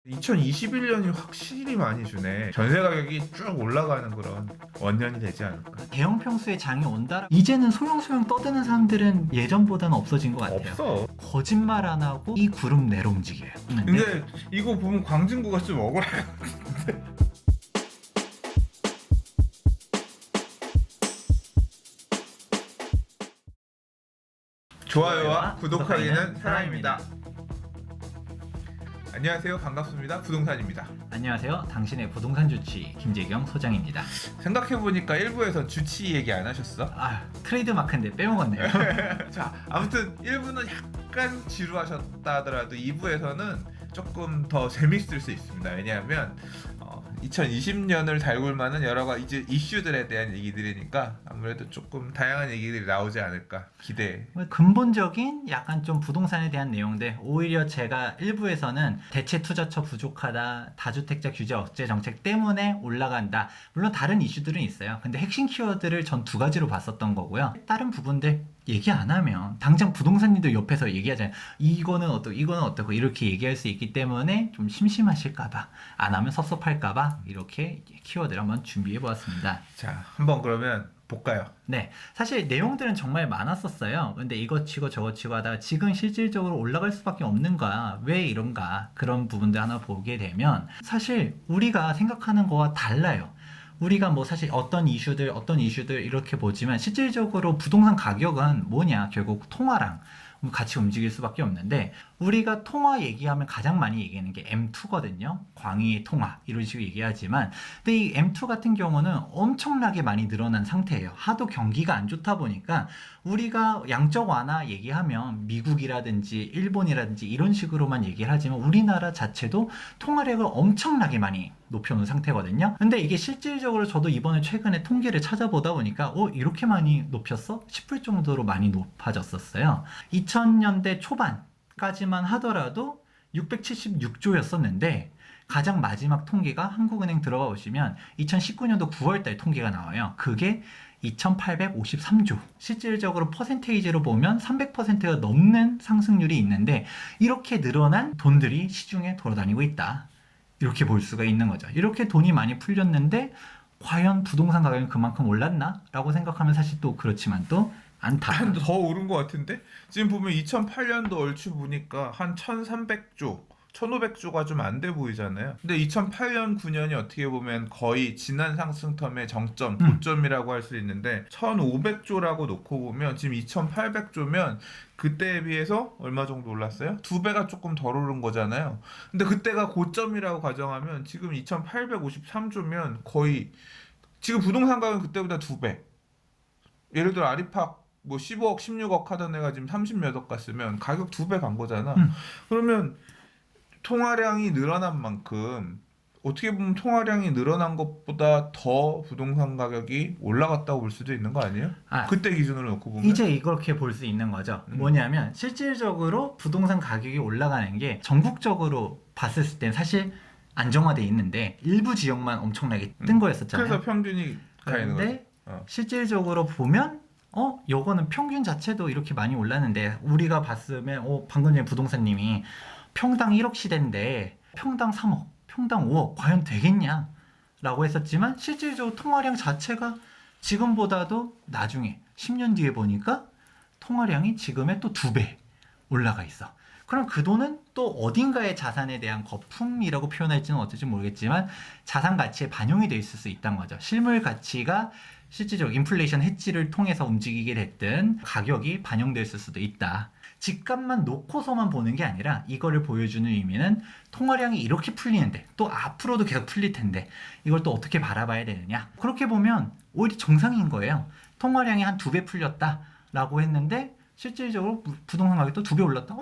2021년이 확실히 많이 주네. 전세 가격이 쭉 올라가는 그런 원년이 되지 않을까? 대형 평수의 장이 온다. 이제는 소용소용 떠드는 사람들은 예전보다는 없어진 것 같아요. 없어. 거짓말 안 하고 이 그룹 내로 움직여요. 근데 이거 보면 광진구가 좀 억울해. 좋아요와 구독하기는 사랑입니다. 안녕하세요. 반갑습니다. 부동산입니다. 안녕하세요. 당신의 부동산 주치 김재경 소장입니다. 생각해보니까 1부에선 주치 얘기 안 하셨어? 트레이드 마크인데 빼먹었네요. 자, 아무튼 1부는 약간 지루하셨다 하더라도 2부에서는 조금 더 재밌을 수 있습니다. 왜냐하면 2020년을 달굴 만한 여러 가지 이슈들에 대한 얘기들이니까 아무래도 조금 다양한 얘기들이 나오지 않을까 기대해. 근본적인 약간 좀 부동산에 대한 내용들, 오히려 제가 일부에서는 대체 투자처 부족하다, 다주택자 규제 억제 정책 때문에 올라간다. 물론 다른 이슈들은 있어요. 근데 핵심 키워드를 전 두 가지로 봤었던 거고요. 다른 부분들 얘기 안 하면 당장 부동산님들 옆에서 얘기하잖아요. 이거는 어떻고 이렇게 얘기할 수 있기 때문에 좀 심심하실까봐, 안 하면 섭섭할까봐 이렇게 키워드를 한번 준비해 보았습니다. 자, 한번 그러면 볼까요? 네, 사실 내용들은 정말 많았었어요. 근데 이거 치고 저거 치고 하다가 지금 실질적으로 올라갈 수밖에 없는가, 왜 이런가, 그런 부분들 하나 보게 되면 사실 우리가 생각하는 거와 달라요. 우리가 뭐 사실 어떤 이슈들 이렇게 보지만 실질적으로 부동산 가격은 뭐냐, 결국 통화랑 같이 움직일 수밖에 없는데, 우리가 통화 얘기하면 가장 많이 얘기하는 게 M2거든요. 광의의 통화 이런 식으로 얘기하지만, 근데 이 M2 같은 경우는 엄청나게 많이 늘어난 상태예요. 하도 경기가 안 좋다 보니까 우리가 양적 완화 얘기하면 미국이라든지 일본이라든지 이런 식으로만 얘기를 하지만 우리나라 자체도 통화력을 엄청나게 많이 높여놓은 상태거든요. 근데 이게 실질적으로 저도 이번에 최근에 통계를 찾아보다 보니까 이렇게 많이 높였어? 싶을 정도로 많이 높아졌었어요. 2000년대 초반까지만 하더라도 676조였었는데 가장 마지막 통계가 한국은행 들어가 보시면 2019년도 9월달 통계가 나와요. 그게 2853조. 실질적으로 퍼센테이지로 보면 300%가 넘는 상승률이 있는데, 이렇게 늘어난 돈들이 시중에 돌아다니고 있다. 이렇게 볼 수가 있는 거죠. 이렇게 돈이 많이 풀렸는데 과연 부동산 가격이 그만큼 올랐나? 라고 생각하면 사실 또 그렇지만 또 않다. 더 오른 것 같은데? 지금 보면 2008년도 얼추 보니까 한 1300조 1500조가 좀 안 돼 보이잖아요. 근데 2008년 9년이 어떻게 보면 거의 지난 상승 텀의 정점, 고점이라고 할 수 있는데 1500조라고 놓고 보면 지금 2800조면 그때에 비해서 얼마 정도 올랐어요? 2배가 조금 덜 오른 거잖아요. 근데 그때가 고점이라고 가정하면 지금 2853조면 거의 지금 부동산 가격은 그때보다 2배. 예를 들어 아리팍 뭐 15억, 16억 하던 애가 지금 30몇 억 갔으면 가격 2배 간 거잖아. 그러면 통화량이 늘어난 만큼 어떻게 보면 통화량이 늘어난 것보다 더 부동산 가격이 올라갔다고 볼 수도 있는 거 아니에요? 그때 기준으로 놓고 보면 이제 이렇게 볼 수 있는 거죠. 뭐냐면 실질적으로 부동산 가격이 올라가는 게 전국적으로 봤을 땐 사실 안정화돼 있는데 일부 지역만 엄청나게 뜬 거였었잖아요. 그래서 평균이 가 있는 거죠. 그런데 실질적으로 보면 요거는 평균 자체도 이렇게 많이 올랐는데, 우리가 봤으면 방금 전에 부동산님이 평당 1억 시대인데 평당 3억, 평당 5억 과연 되겠냐? 라고 했었지만 실질적으로 통화량 자체가 지금보다도 나중에 10년 뒤에 보니까 통화량이 지금의 또 2배 올라가 있어. 그럼 그 돈은 또 어딘가의 자산에 대한 거품이라고 표현할지는 어떨지 모르겠지만 자산 가치에 반영이 돼 있을 수 있다는 거죠. 실물 가치가 실질적으로 인플레이션 해지를 통해서 움직이게 됐든 가격이 반영됐을 수도 있다. 집값만 놓고서만 보는 게 아니라 이거를 보여주는 의미는 통화량이 이렇게 풀리는데 또 앞으로도 계속 풀릴 텐데 이걸 또 어떻게 바라봐야 되느냐. 그렇게 보면 오히려 정상인 거예요. 통화량이 한 2배 풀렸다라고 했는데 실질적으로 부동산 가격이 또 2배 올랐다?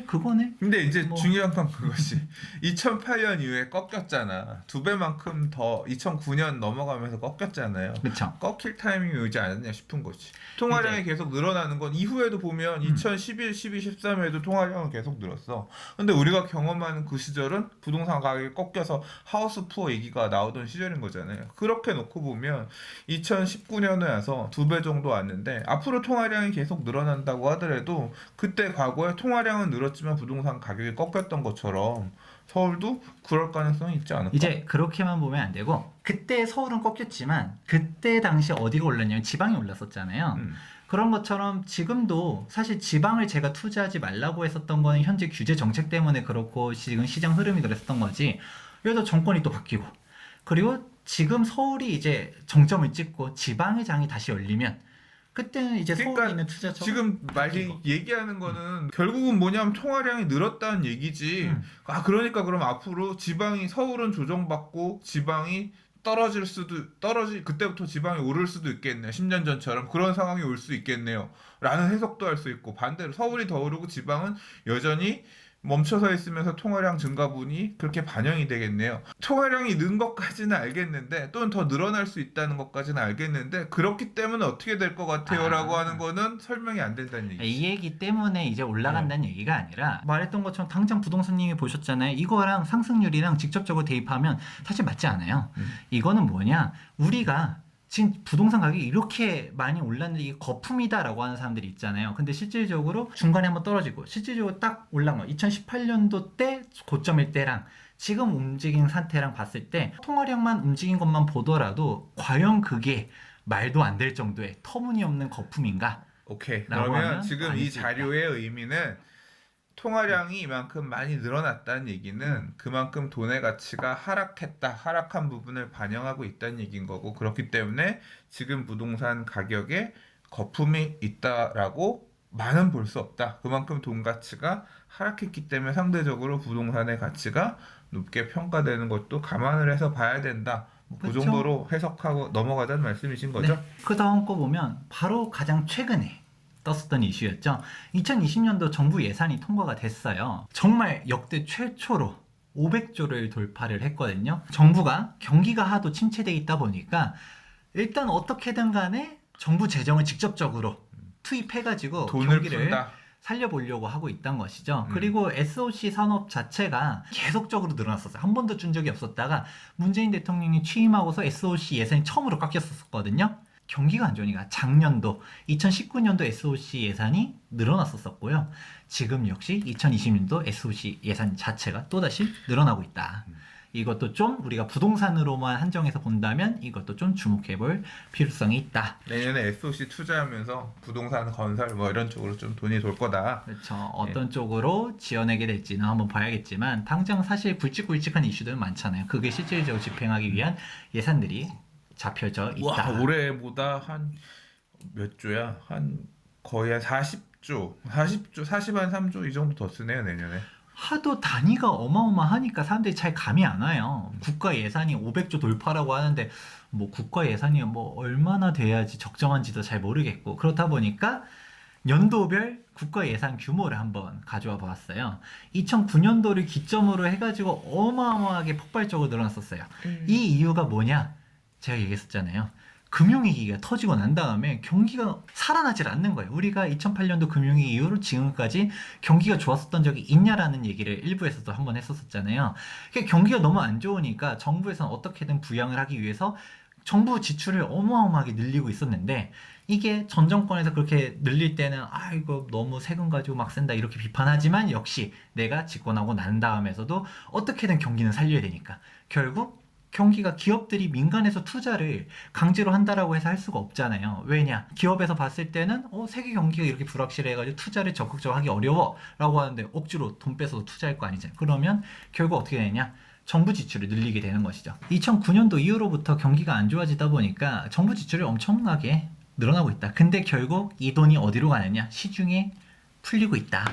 그거네. 근데 이제 중요한 건 그것이 2008년 이후에 꺾였잖아. 2배만큼 더 2009년 넘어가면서 꺾였잖아요. 그쵸. 꺾일 타이밍이 오지 않았냐 싶은 거지. 통화량이 계속 늘어나는 건 이후에도 보면 2011, 12, 13에도 통화량은 계속 늘었어. 근데 우리가 경험하는 그 시절은 부동산 가격이 꺾여서 하우스 푸어 얘기가 나오던 시절인 거잖아요. 그렇게 놓고 보면 2019년에 와서 2배 정도 왔는데 앞으로 통화량이 계속 늘어난다고 떨어졌다고 하더라도 그때 과거에 통화량은 늘었지만 부동산 가격이 꺾였던 것처럼 서울도 그럴 가능성이 있지 않을까? 이제 그렇게만 보면 안 되고 그때 서울은 꺾였지만 그때 당시 어디가 올랐냐면 지방이 올랐었잖아요. 음. 그런 것처럼 지금도 사실 지방을 제가 투자하지 말라고 했었던 거는 현재 규제 정책 때문에 그렇고 지금 시장 흐름이 그랬었던 거지. 여기서 정권이 또 바뀌고 그리고 지금 서울이 이제 정점을 찍고 지방의 장이 다시 열리면 그때는 이제 그러니까 서울에 있는 투자처가 지금 말이 얘기하는 거는 결국은 뭐냐면 통화량이 늘었다는 얘기지. 아 그러니까 그럼 앞으로 지방이 서울은 조정받고 지방이 그때부터 지방이 오를 수도 있겠네요. 10년 전처럼 그런 상황이 올 수 있겠네요. 라는 해석도 할 수 있고 반대로 서울이 더 오르고 지방은 여전히 멈춰서 있으면서 통화량 증가분이 그렇게 반영이 되겠네요. 통화량이 는 것까지는 알겠는데 또는 더 늘어날 수 있다는 것까지는 알겠는데 그렇기 때문에 어떻게 될 것 같아요? 라고 하는 거는 설명이 안 된다는 얘기죠. 이 얘기 때문에 이제 올라간다는 얘기가 아니라 말했던 것처럼 당장 부동산님이 보셨잖아요. 이거랑 상승률이랑 직접적으로 대입하면 사실 맞지 않아요. 이거는 뭐냐? 우리가 지금 부동산 가격이 이렇게 많이 올랐는데 이게 거품이다라고 하는 사람들이 있잖아요. 근데 실질적으로 중간에 한번 떨어지고 실질적으로 딱 올라간 거 2018년도 때 고점일 때랑 지금 움직인 상태랑 봤을 때 통화량만 움직인 것만 보더라도 과연 그게 말도 안 될 정도의 터무니없는 거품인가? 오케이. 라고 그러면 하면 지금 아닐 이 수 있다. 자료의 의미는 통화량이 이만큼 많이 늘어났다는 얘기는 그만큼 돈의 가치가 하락한 부분을 반영하고 있다는 얘기인 거고 그렇기 때문에 지금 부동산 가격에 거품이 있다라고 많은 볼 수 없다. 그만큼 돈 가치가 하락했기 때문에 상대적으로 부동산의 가치가 높게 평가되는 것도 감안을 해서 봐야 된다. 그 그쵸? 정도로 해석하고 넘어가자는 말씀이신 거죠? 네. 그 다음 거 보면 바로 가장 최근에 떴었던 이슈였죠. 2020년도 정부 예산이 통과가 됐어요. 정말 역대 최초로 500조를 돌파를 했거든요. 정부가 경기가 하도 침체돼 있다 보니까 일단 어떻게든 간에 정부 재정을 직접적으로 투입해가지고 돈을 경기를 푼다. 살려보려고 하고 있단 것이죠. 그리고 SOC 산업 자체가 계속적으로 늘어났었어요. 한 번도 준 적이 없었다가 문재인 대통령이 취임하고서 SOC 예산이 처음으로 깎였었거든요. 경기가 안 좋으니까 작년도 2019년도 SOC 예산이 늘어났었고요. 지금 역시 2020년도 SOC 예산 자체가 또다시 늘어나고 있다. 이것도 좀 우리가 부동산으로만 한정해서 본다면 이것도 좀 주목해 볼 필요성이 있다. 내년에 SOC 투자하면서 부동산 건설 뭐 이런 쪽으로 좀 돈이 돌 거다. 그렇죠. 어떤 쪽으로 지어내게 될지는 한번 봐야겠지만 당장 사실 굵직굵직한 이슈들은 많잖아요. 그게 실질적으로 집행하기 위한 예산들이 잡혀져 있다. 와 올해보다 한 몇 조야? 한 거의 한 40조, 40한 3조 이 정도 더 쓰네요 내년에. 하도 단위가 어마어마하니까 사람들이 잘 감이 안 와요. 국가 예산이 500조 돌파라고 하는데 뭐 국가 예산이 뭐 얼마나 돼야지 적정한지도 잘 모르겠고 그렇다 보니까 연도별 국가 예산 규모를 한번 가져와 보았어요. 2009년도를 기점으로 해가지고 어마어마하게 폭발적으로 늘어났었어요. 이 이유가 뭐냐? 제가 얘기했었잖아요. 금융위기가 터지고 난 다음에 경기가 살아나질 않는 거예요. 우리가 2008년도 금융위기 이후로 지금까지 경기가 좋았었던 적이 있냐라는 얘기를 일부에서도 한번 했었잖아요. 경기가 너무 안 좋으니까 정부에서는 어떻게든 부양을 하기 위해서 정부 지출을 어마어마하게 늘리고 있었는데 이게 전 정권에서 그렇게 늘릴 때는 아 이거 너무 세금 가지고 막 쓴다 이렇게 비판하지만 역시 내가 집권하고 난 다음에서도 어떻게든 경기는 살려야 되니까 결국 경기가 기업들이 민간에서 투자를 강제로 한다라고 해서 할 수가 없잖아요. 왜냐? 기업에서 봤을 때는 세계 경기가 이렇게 불확실해가지고 투자를 적극적으로 하기 어려워라고 하는데 억지로 돈 뺏어서 투자할 거 아니잖아요. 그러면 결국 어떻게 되냐? 정부 지출을 늘리게 되는 것이죠. 2009년도 이후로부터 경기가 안 좋아지다 보니까 정부 지출이 엄청나게 늘어나고 있다. 근데 결국 이 돈이 어디로 가느냐? 시중에 풀리고 있다.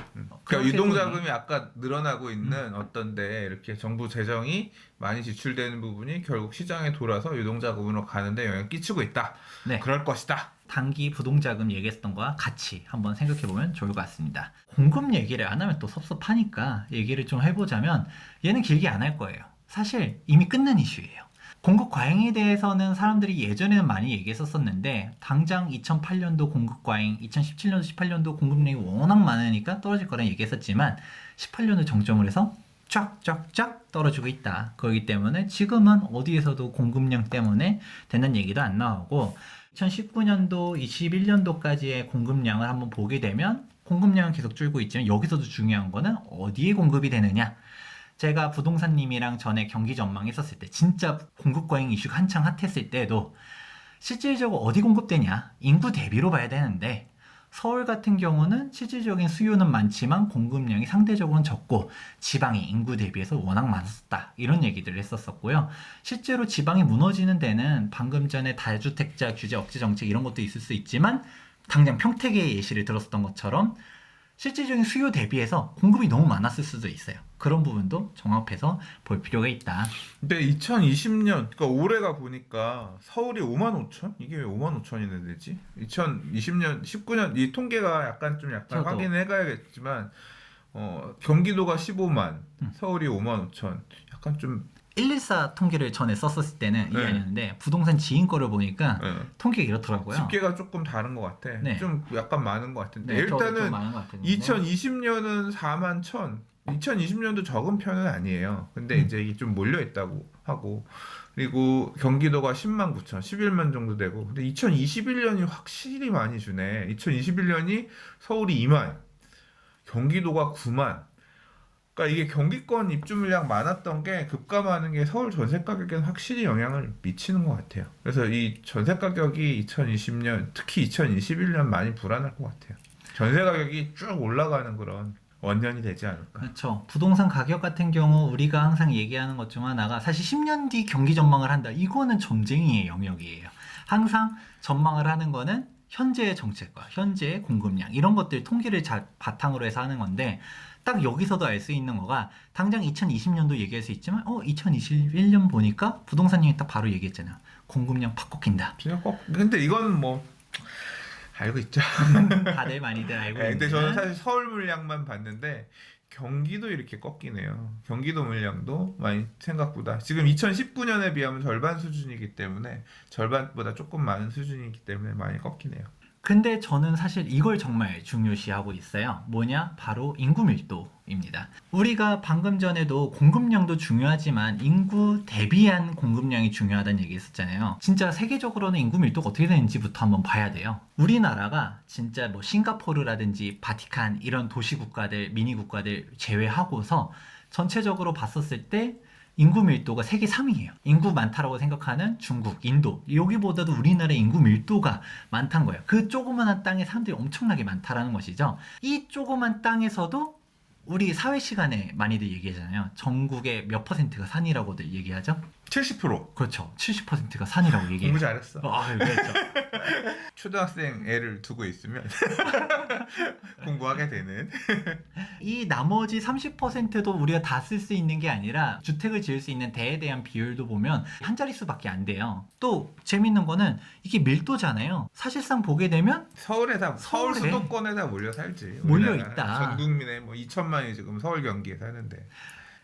그러니까 유동자금이 아까 늘어나고 있는 어떤데 이렇게 정부 재정이 많이 지출되는 부분이 결국 시장에 돌아서 유동자금으로 가는데 영향을 끼치고 있다. 네. 그럴 것이다. 단기 부동자금 얘기했던 거와 같이 한번 생각해보면 좋을 것 같습니다. 공급 얘기를 안 하면 또 섭섭하니까 얘기를 좀 해보자면 얘는 길게 안 할 거예요. 사실 이미 끝난 이슈예요. 공급 과잉에 대해서는 사람들이 예전에는 많이 얘기했었는데 당장 2008년도 공급 과잉, 2017년도, 18년도 공급량이 워낙 많으니까 떨어질 거란 얘기했었지만 18년도 정점을 해서 쫙쫙쫙 떨어지고 있다. 그렇기 때문에 지금은 어디에서도 공급량 때문에 된다는 얘기도 안 나오고 2019년도, 21년도까지의 공급량을 한번 보게 되면 공급량은 계속 줄고 있지만 여기서도 중요한 거는 어디에 공급이 되느냐. 제가 부동산님이랑 전에 경기 전망했었을 때 진짜 공급 과잉 이슈가 한창 핫했을 때도 실질적으로 어디 공급되냐 인구 대비로 봐야 되는데 서울 같은 경우는 실질적인 수요는 많지만 공급량이 상대적으로는 적고 지방이 인구 대비해서 워낙 많았다 이런 얘기들을 했었었고요. 실제로 지방이 무너지는 데는 방금 전에 다주택자 규제 억제 정책 이런 것도 있을 수 있지만 당장 평택의 예시를 들었었던 것처럼 실질적인 수요 대비해서 공급이 너무 많았을 수도 있어요. 그런 부분도 종합해서 볼 필요가 있다. 근데 2020년, 그러니까 올해가 보니까 서울이 5만 5천? 이게 왜 5만 5천이나 되지? 2020년, 19년 이 통계가 약간 저도. 확인을 해가야겠지만 경기도가 15만, 서울이 5만 5천. 약간 좀 114 통계를 전에 썼었을 때는 이게 네. 아니었는데 부동산 지인 거를 보니까 네. 통계가 이렇더라고요. 집계가 조금 다른 것 같아. 네. 좀 약간 많은 것 같은데 네, 저도 좀 일단은 많은 것 같은데. 2020년은 4만 1천. 2020년도 적은 편은 아니에요. 근데 이제 이게 좀 몰려 있다고 하고 그리고 경기도가 10만 9천, 11만 정도 되고 근데 2021년이 확실히 많이 주네. 2021년이 서울이 2만, 경기도가 9만. 그러니까 이게 경기권 입주 물량 많았던 게 급감하는 게 서울 전세 가격에는 확실히 영향을 미치는 것 같아요. 그래서 이 전세 가격이 2020년, 특히 2021년 많이 불안할 것 같아요. 전세 가격이 쭉 올라가는 그런 원년이 되지 않을까. 그렇죠. 부동산 가격 같은 경우 우리가 항상 얘기하는 것 중 하나가 사실 10년 뒤 경기 전망을 한다. 이거는 점쟁이의 영역이에요. 항상 전망을 하는 거는 현재의 정책과 현재의 공급량 이런 것들 통계를 잘 바탕으로 해서 하는 건데 딱 여기서도 알 수 있는 거가 당장 2020년도 얘기할 수 있지만 2021년 보니까 부동산님이 딱 바로 얘기했잖아요. 공급량 팍 꺾인다. 그냥 근데 이건 뭐 알고 있죠. 다들 많이들 알고 네, 있는. 근데 저는 사실 서울 물량만 봤는데 경기도 이렇게 꺾이네요. 경기도 물량도 많이 생각보다 지금 2019년에 비하면 절반 수준이기 때문에 절반보다 조금 많은 수준이기 때문에 많이 꺾이네요. 근데 저는 사실 이걸 정말 중요시하고 있어요. 뭐냐? 바로 인구 밀도입니다. 우리가 방금 전에도 공급량도 중요하지만 인구 대비한 공급량이 중요하다는 얘기 했었잖아요. 진짜 세계적으로는 인구 밀도가 어떻게 되는지부터 한번 봐야 돼요. 우리나라가 진짜 뭐 싱가포르라든지 바티칸 이런 도시 국가들, 미니 국가들 제외하고서 전체적으로 봤었을 때 인구 밀도가 세계 3위예요. 인구 많다라고 생각하는 중국, 인도 여기보다도 우리나라의 인구 밀도가 많다는 거예요. 그 조그만한 땅에 사람들이 엄청나게 많다라는 것이죠. 이 조그만 땅에서도 우리 사회 시간에 많이들 얘기하잖아요. 전국의 몇 퍼센트가 산이라고들 얘기하죠. 70%. 그렇죠. 70%가 산이라고 얘기해요. 공부 잘했어. 그렇죠. 초등학생 애를 두고 있으면 공부하게 되는. 이 나머지 30%도 우리가 다 쓸 수 있는 게 아니라 주택을 지을 수 있는 데에 대한 비율도 보면 한 자릿수밖에 안 돼요. 또 재밌는 거는 이게 밀도잖아요. 사실상 보게 되면 서울 서울에 수도권에다 몰려 살지. 몰려 우리나라. 있다. 전 국민의 뭐 2천만이 지금 서울 경기에 사는데.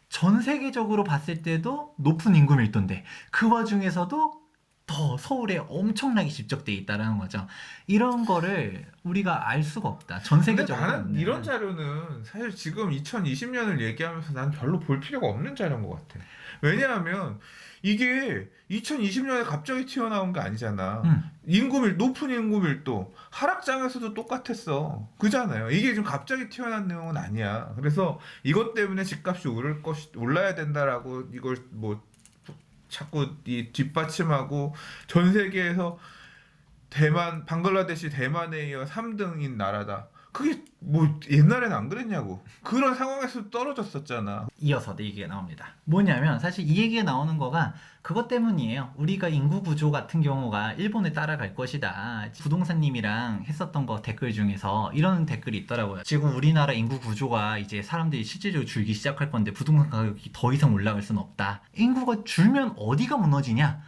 전 세계적으로 봤을 때도 높은 인구 밀도인데 그 와중에서도 더 서울에 엄청나게 집적돼 있다라는 거죠. 이런 거를 우리가 알 수가 없다. 전 근데 세계적으로. 나는 이런 자료는 사실 지금 2020년을 얘기하면서 난 별로 볼 필요가 없는 자료인 것 같아. 왜냐하면 이게 2020년에 갑자기 튀어나온 게 아니잖아. 높은 인구 밀도 하락장에서도 똑같았어. 그잖아요. 이게 지금 갑자기 튀어나온 내용은 아니야. 그래서 이것 때문에 집값이 올라야 된다라고 이걸 뭐 자꾸 이 뒷받침하고 전 세계에서 방글라데시 대만에 이어 3등인 나라다. 그게 뭐 옛날에는 안 그랬냐고. 그런 상황에서 떨어졌었잖아. 이어서 이 얘기가 나옵니다. 뭐냐면 사실 이 얘기가 나오는 거가 그것 때문이에요. 우리가 인구 구조 같은 경우가 일본에 따라갈 것이다. 부동산님이랑 했었던 거 댓글 중에서 이런 댓글이 있더라고요. 지금 우리나라 인구 구조가 이제 사람들이 실질적으로 줄기 시작할 건데 부동산 가격이 더 이상 올라갈 수는 없다. 인구가 줄면 어디가 무너지냐?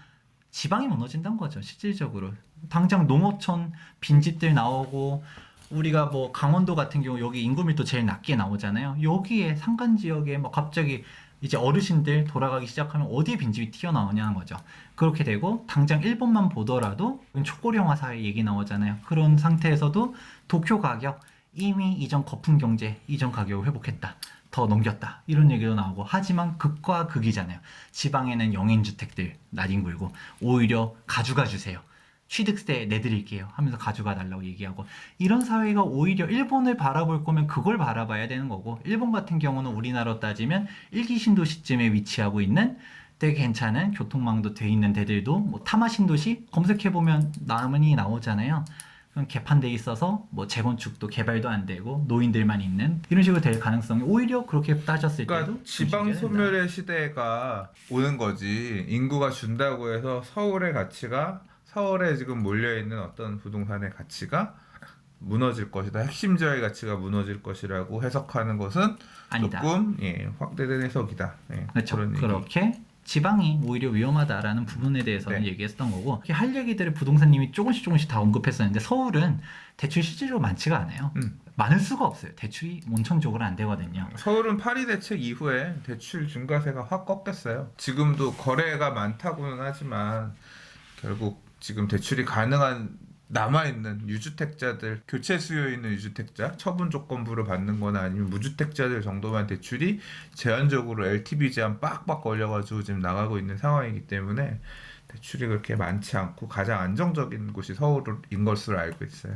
지방이 무너진다는 거죠. 실질적으로. 당장 농어촌 빈집들 나오고 우리가 뭐 강원도 같은 경우 여기 인구 밀도 제일 낮게 나오잖아요. 여기에 산간 지역에 뭐 갑자기 이제 어르신들 돌아가기 시작하면 어디에 빈집이 튀어나오냐는 거죠. 그렇게 되고 당장 일본만 보더라도 초고령화 사회 얘기 나오잖아요. 그런 상태에서도 도쿄 가격 이미 이전 거품 경제 이전 가격을 회복했다. 더 넘겼다 이런 얘기도 나오고 하지만 극과 극이잖아요. 지방에는 영행주택들 나뒹굴고 오히려 가져가 주세요. 취득세 내드릴게요 하면서 가져가 달라고 얘기하고 이런 사회가 오히려 일본을 바라볼 거면 그걸 바라봐야 되는 거고 일본 같은 경우는 우리나라로 따지면 일기 신도시쯤에 위치하고 있는 되게 괜찮은 교통망도 돼 있는 데들도 뭐 타마 신도시 검색해보면 많이 나오잖아요. 그럼 개판돼 있어서 뭐 재건축도 개발도 안 되고 노인들만 있는 이런 식으로 될 가능성이 오히려 그렇게 따졌을 그러니까 때도 지방 소멸의 시대가 오는 거지. 인구가 준다고 해서 서울의 가치가 서울에 지금 몰려 있는 어떤 부동산의 가치가 무너질 것이다. 핵심지어의 가치가 무너질 것이라고 해석하는 것은 아니다. 조금 확대된 해석이다. 그렇죠. 그런 얘기. 그렇게 지방이 오히려 위험하다라는 부분에 대해서는 네. 얘기했던 거고 이렇게 할 얘기들을 부동산님이 조금씩 다 언급했었는데 서울은 대출이 실질적으로 많지가 않아요. 많을 수가 없어요. 대출이 원천적으로 안 되거든요. 서울은 파리 대책 이후에 대출 중과세가 확 꺾였어요. 지금도 거래가 많다고는 하지만 결국 지금 대출이 가능한 남아있는 유주택자들, 교체 수요 있는 유주택자, 처분 조건부를 받는 거나 아니면 무주택자들 정도만 대출이 제한적으로 LTV 제한 빡빡 걸려가지고 지금 나가고 있는 상황이기 때문에 대출이 그렇게 많지 않고 가장 안정적인 곳이 서울인 것으로 알고 있어요.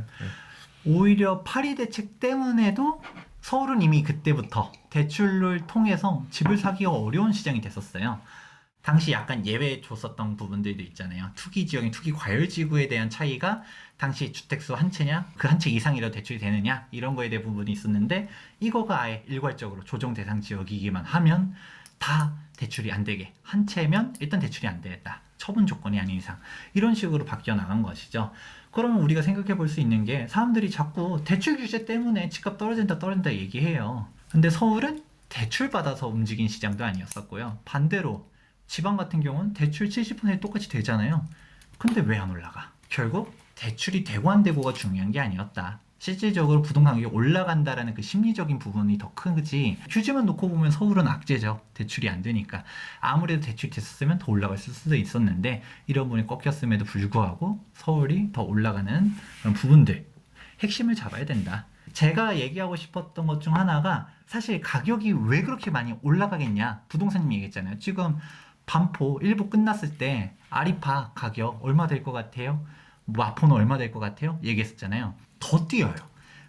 오히려 파리 대책 때문에도 서울은 이미 그때부터 대출을 통해서 집을 사기가 어려운 시장이 됐었어요. 당시 약간 예외 줬었던 부분들도 있잖아요. 투기 지역인 투기 과열 지구에 대한 차이가 당시 주택수 한 채냐 그 한 채 이상이라도 대출이 되느냐 이런 거에 대한 부분이 있었는데 이거가 아예 일괄적으로 조정 대상 지역이기만 하면 다 대출이 안 되게 한 채면 일단 대출이 안 되겠다. 처분 조건이 아닌 이상 이런 식으로 바뀌어 나간 것이죠. 그러면 우리가 생각해 볼 수 있는 게 사람들이 자꾸 대출 규제 때문에 집값 떨어진다 얘기해요. 근데 서울은 대출 받아서 움직인 시장도 아니었었고요. 반대로 지방 같은 경우는 대출 70% 똑같이 되잖아요. 근데 왜 안 올라가? 결국 대출이 되고 안 되고가 중요한 게 아니었다. 실질적으로 부동산 가격이 올라간다라는 그 심리적인 부분이 더 크지. 규제만 놓고 보면 서울은 악재죠. 대출이 안 되니까. 아무래도 대출이 됐었으면 더 올라갔을 수도 있었는데 이런 부분이 꺾였음에도 불구하고 서울이 더 올라가는 그런 부분들. 핵심을 잡아야 된다. 제가 얘기하고 싶었던 것 중 하나가 사실 가격이 왜 그렇게 많이 올라가겠냐. 부동산님 얘기했잖아요. 지금 반포 일부 끝났을 때 아리파 가격 얼마 될 것 같아요? 마포는 얼마 될 것 같아요? 얘기했었잖아요. 더 뛰어요.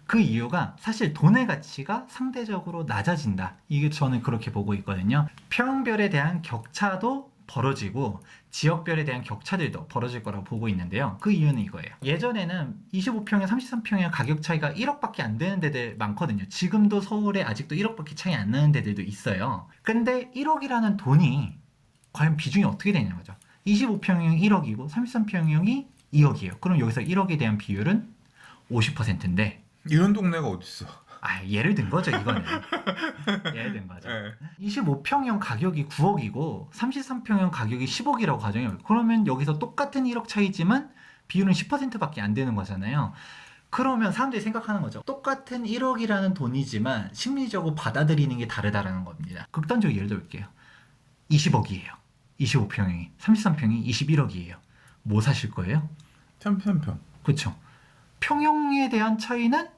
그 이유가 사실 돈의 가치가 상대적으로 낮아진다. 이게 저는 그렇게 보고 있거든요. 평별에 대한 격차도 벌어지고 지역별에 대한 격차들도 벌어질 거라고 보고 있는데요. 그 이유는 이거예요. 예전에는 25평에 33평에 가격 차이가 1억밖에 안 되는 데들 많거든요. 지금도 서울에 아직도 1억밖에 차이 안 나는 데들도 있어요. 근데 1억이라는 돈이 과연 비중이 어떻게 되냐는 거죠. 25평형이 1억이고 33평형이 2억이에요. 그럼 여기서 1억에 대한 비율은 50%인데 이런 동네가 어딨어? 예를 든 거죠, 이거는. 예를 든 거죠. 25평형 가격이 9억이고 33평형 가격이 10억이라고 가정해요. 그러면 여기서 똑같은 1억 차이지만 비율은 10%밖에 안 되는 거잖아요. 그러면 사람들이 생각하는 거죠. 똑같은 1억이라는 돈이지만 심리적으로 받아들이는 게 다르다라는 겁니다. 극단적으로 예를 들게요. 20억이에요. 25평형이. 33평이 21억이에요. 뭐 사실 거예요? 33평. 그렇죠. 평형에 대한 차이는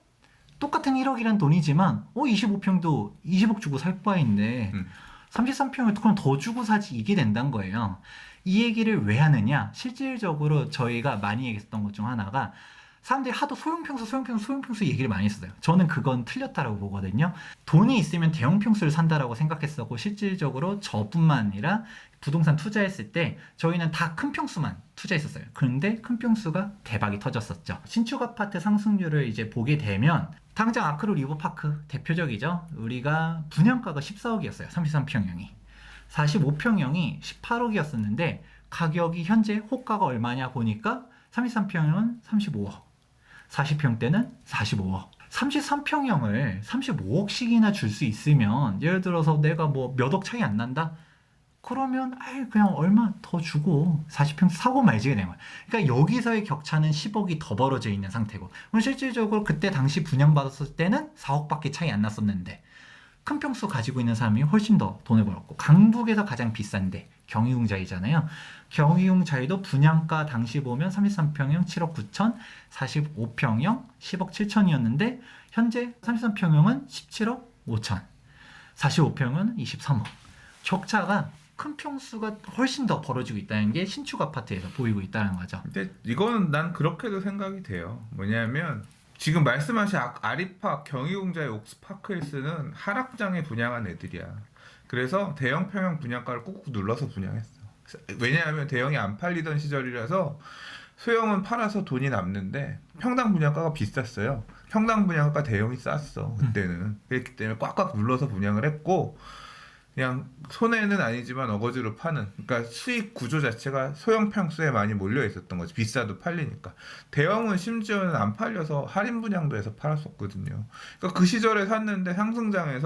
똑같은 1억이란 돈이지만 25평도 20억 주고 살 바인데 33평을 그럼 더 주고 사지 이게 된다는 거예요. 이 얘기를 왜 하느냐? 실질적으로 저희가 많이 얘기했던 것 중 하나가 사람들이 하도 소형평수 얘기를 많이 했어요. 저는 그건 틀렸다라고 보거든요. 돈이 있으면 대형평수를 산다라고 생각했었고 실질적으로 저뿐만 아니라 부동산 투자했을 때 저희는 다 큰 평수만 투자했었어요. 그런데 큰 평수가 대박이 터졌었죠. 신축 아파트 상승률을 이제 보게 되면 당장 아크로 리버파크 대표적이죠. 우리가 분양가가 14억이었어요. 33평형이. 45평형이 18억이었었는데 가격이 현재 호가가 얼마냐 보니까 33평형은 35억. 40평대는 45억. 33평형을 35억씩이나 줄 수 있으면 예를 들어서 내가 뭐 몇 억 차이 안 난다? 그러면 그냥 얼마 더 주고 40평 사고 말지가 되는 거야. 그러니까 여기서의 격차는 10억이 더 벌어져 있는 상태고 실질적으로 그때 당시 분양받았을 때는 4억밖에 차이 안 났었는데 큰 평수 가지고 있는 사람이 훨씬 더 돈을 벌었고 강북에서 가장 비싼데 경희웅자이잖아요. 경희웅자이도 분양가 당시 보면 33평형 7억 9천, 45평형 10억 7천이었는데 현재 33평형은 17억 5천. 45평은 23억. 격차가 큰 평수가 훨씬 더 벌어지고 있다는 게 신축 아파트에서 보이고 있다는 거죠. 근데 이거는 난 그렇게도 생각이 돼요. 뭐냐면 지금 말씀하신 아리팍, 경희공자의 옥스파크힐스는 하락장에 분양한 애들이야. 그래서 대형 평형 분양가를 꾹꾹 눌러서 분양했어. 왜냐하면 대형이 안 팔리던 시절이라서 소형은 팔아서 돈이 남는데 평당 분양가가 비쌌어요. 평당 분양가 대형이 쌌어 그때는. 그렇기 때문에 꽉꽉 눌러서 분양을 했고 그냥 손해는 아니지만 어거지로 파는, 그러니까 수익 구조 자체가 소형 평수에 많이 몰려 있었던 거지. 비싸도 팔리니까. 대형은 심지어는 안 팔려서 할인 분양도 해서 팔았었거든요. 그러니까 그 시절에 샀는데 상승장이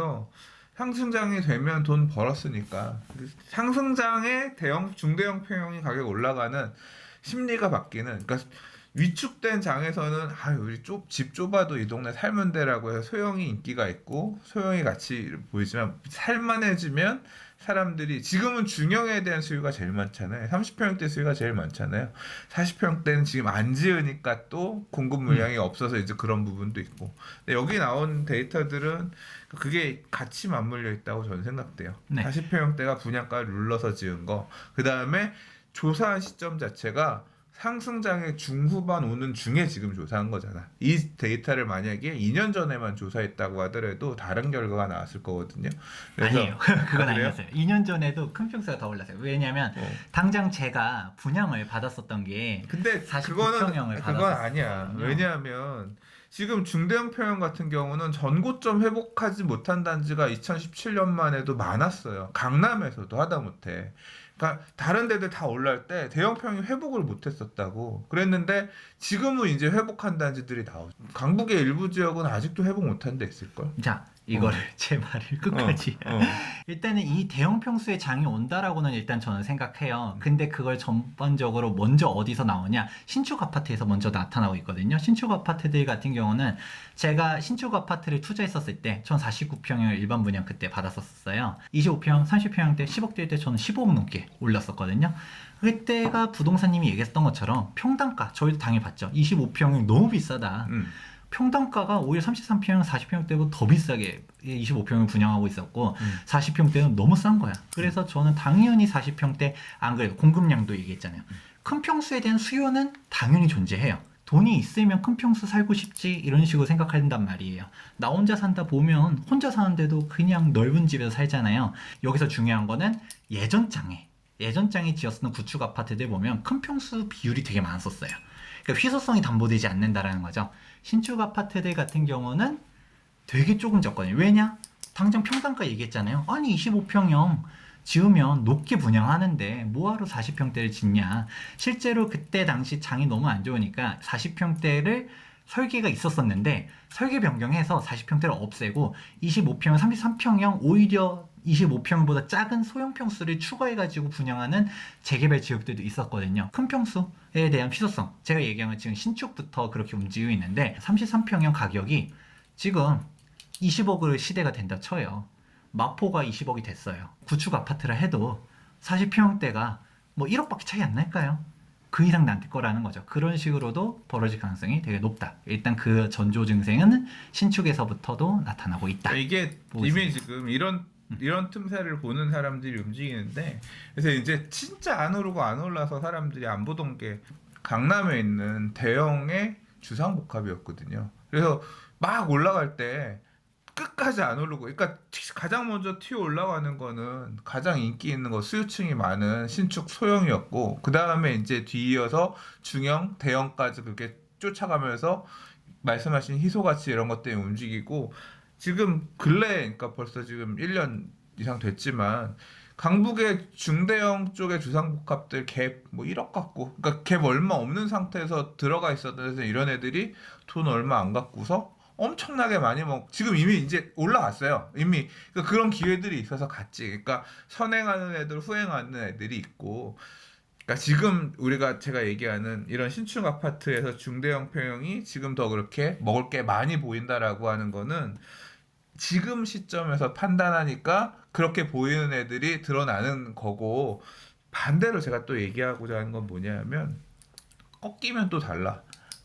되면 돈 벌었으니까 상승장에 대형 중대형 평형이 가격 올라가는 심리가 바뀌는, 그러니까 위축된 장에서는 우리 집 좁아도 이 동네 살면 돼라고 해서 소형이 인기가 있고 소형이 같이 보이지만 살만해지면 사람들이, 지금은 중형에 대한 수요가 제일 많잖아요. 30평대 수요가 제일 많잖아요. 40평대는 지금 안 지으니까 또 공급 물량이 없어서 이제 그런 부분도 있고. 근데 여기 나온 데이터들은 그게 같이 맞물려 있다고 저는 생각돼요. 네. 40평대가 분양가를 눌러서 지은 거, 그 다음에 조사한 시점 자체가 상승장의 중후반 오는 중에 지금 조사한 거잖아. 이 데이터를 만약에 2년 전에만 조사했다고 하더라도 다른 결과가 나왔을 거거든요. 아니에요. 그건 그래요? 아니었어요. 2년 전에도 큰 평수가 더 올랐어요. 왜냐면 당장 제가 분양을 받았었던 게 근데 49평형을 그건 아니야. 왜냐하면 지금 중대형 평형 같은 경우는 전고점 회복하지 못한 단지가 2017년만 해도 많았어요. 강남에서도 하다못해. 그러니까 다른 데들 다 올라올 때 대형 평이 회복을 못했었다고 그랬는데 지금은 이제 회복한 단지들이 나오죠. 강북의 일부 지역은 아직도 회복 못한 데 있을걸? 자, 이거를 제 말을 끝까지 일단은 이 대형 평수의 장이 온다라고는 일단 저는 생각해요. 근데 그걸 전반적으로 먼저 어디서 나오냐, 신축 아파트에서 먼저 나타나고 있거든요. 신축 아파트들 같은 경우는 제가 신축 아파트를 투자했었을 때 전 49평을 일반 분양 그때 받았었어요. 25평, 30평 때 10억대일 때 저는 15억 넘게 올랐었거든요. 그때가 부동산님이 얘기했던 것처럼 평당가, 저희도 당연히 봤죠. 25평이 너무 비싸다. 평당가가 오히려 33평, 40평대보다 더 비싸게 25평을 분양하고 있었고 40평대는 너무 싼 거야. 그래서 저는 당연히 40평대, 안 그래도 공급량도 얘기했잖아요. 큰 평수에 대한 수요는 당연히 존재해요. 돈이 있으면 큰 평수 살고 싶지 이런 식으로 생각한단 말이에요. 나 혼자 산다 보면 혼자 사는데도 그냥 넓은 집에서 살잖아요. 여기서 중요한 거는 예전장에 지었던 구축 아파트들 보면 큰 평수 비율이 되게 많았었어요. 그러니까 희소성이 담보되지 않는다라는 거죠. 신축 아파트들 같은 경우는 되게 조금 적거든요. 왜냐? 당장 평당가 얘기했잖아요. 아니 25평형 지으면 높게 분양하는데 뭐하러 40평대를 짓냐. 실제로 그때 당시 장이 너무 안 좋으니까 40평대를 설계가 있었었는데 설계 변경해서 40평대를 없애고 25평, 33평형 오히려 25평보다 작은 소형 평수를 추가해가지고 분양하는 재개발 지역들도 있었거든요. 큰 평수에 대한 희소성, 제가 얘기한 건 지금 신축부터 그렇게 움직이고 있는데 33평형 가격이 지금 20억을 시대가 된다 쳐요. 마포가 20억이 됐어요. 구축 아파트라 해도 40평대가 뭐 1억밖에 차이 안 날까요? 그 이상 날 거라는 거죠. 그런 식으로도 벌어질 가능성이 되게 높다. 일단 그 전조 증세는 신축에서부터도 나타나고 있다. 이게 이미 지금 이런 틈새를 보는 사람들이 움직이는데, 그래서 이제 진짜 안 오르고 안 올라서 사람들이 안 보던 게 강남에 있는 대형의 주상복합이었거든요. 그래서 막 올라갈 때 끝까지 안 오르고, 그러니까 가장 먼저 튀어 올라가는 거는 가장 인기 있는 거, 수요층이 많은 신축 소형이었고, 그 다음에 이제 뒤이어서 중형, 대형까지 그렇게 쫓아가면서 말씀하신 희소가치 이런 것 때문에 움직이고, 지금 근래, 그러니까 벌써 지금 1년 이상 됐지만 강북의 중대형 쪽의 주상복합들 갭 뭐 1억 갖고, 그러니까 갭 얼마 없는 상태에서 들어가 있었던 데서 이런 애들이 돈 얼마 안 갖고서 엄청나게 많이 지금 이미 이제 올라갔어요. 이미 그러니까 그런 기회들이 있어서 갔지. 그러니까 선행하는 애들, 후행하는 애들이 있고. 그러니까 지금 제가 얘기하는 이런 신축 아파트에서 중대형 평형이 지금 더 그렇게 먹을 게 많이 보인다라고 하는 거는 지금 시점에서 판단하니까 그렇게 보이는 애들이 드러나는 거고, 반대로 제가 또 얘기하고자 하는 건 뭐냐면 꺾이면 또 달라.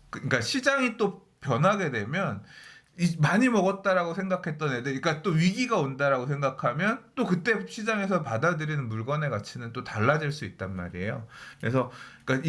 그러니까 시장이 또 변하게 되면 많이 먹었다라고 생각했던 애들, 그러니까 또 위기가 온다라고 생각하면 또 그때 시장에서 받아들이는 물건의 가치는 또 달라질 수 있단 말이에요. 그래서 그러니까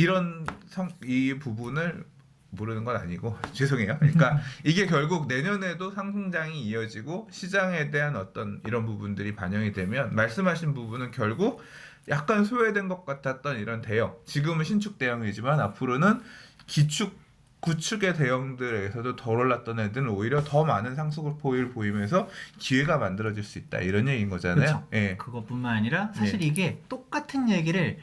이 부분을 모르는 건 아니고 죄송해요. 그러니까 이게 결국 내년에도 상승장이 이어지고 시장에 대한 어떤 이런 부분들이 반영이 되면 말씀하신 부분은 결국 약간 소외된 것 같았던 이런 대형, 지금은 신축 대형이지만 앞으로는 기축 구축의 대형들에서도 덜 올랐던 애들은 오히려 더 많은 상승을 보이면서 기회가 만들어질 수 있다, 이런 얘기인 거잖아요. 그렇죠. 예. 그것뿐만 아니라 사실 예. 이게 똑같은 얘기를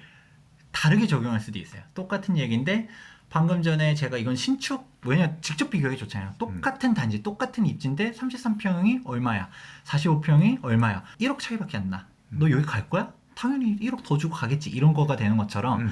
다르게 적용할 수도 있어요. 똑같은 얘기인데 방금 전에 제가 이건 신축, 왜냐 직접 비교하기 좋잖아요. 똑같은 단지, 똑같은 입지인데 33평이 얼마야, 45평이 얼마야, 1억 차이밖에 안 나. 너 여기 갈 거야? 당연히 1억 더 주고 가겠지. 이런 거가 되는 것처럼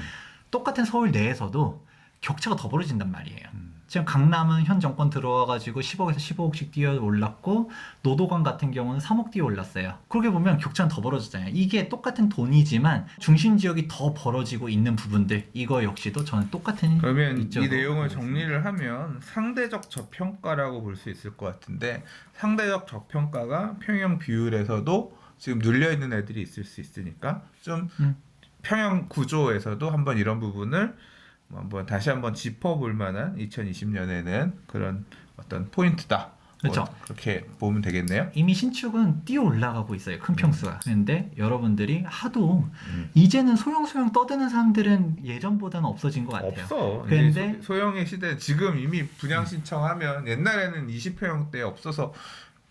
똑같은 서울 내에서도 격차가 더 벌어진단 말이에요. 지금 강남은 현 정권 들어와가지고 10억에서 15억씩 뛰어 올랐고 노도관 같은 경우는 3억 뛰어 올랐어요. 그렇게 보면 격차는 더 벌어졌잖아요. 이게 똑같은 돈이지만 중심 지역이 더 벌어지고 있는 부분들, 이거 역시도 저는 똑같은 그러면 이 입장으로 내용을 보고 정리를 하면 상대적 저평가라고 볼 수 있을 것 같은데, 상대적 저평가가 평형 비율에서도 지금 눌려 있는 애들이 있을 수 있으니까 좀 평형 구조에서도 한번 이런 부분을 한번 다시 한번 짚어볼 만한 2020년에는 그런 어떤 포인트다. 그렇죠. 그렇게 보면 되겠네요. 이미 신축은 뛰어 올라가고 있어요. 큰 평수가. 그런데 여러분들이 하도 이제는 소형 떠드는 사람들은 예전보다는 없어진 것 같아요. 없어. 그런데 이제 소형의 시대, 지금 이미 분양 신청하면 옛날에는 20평형대 없어서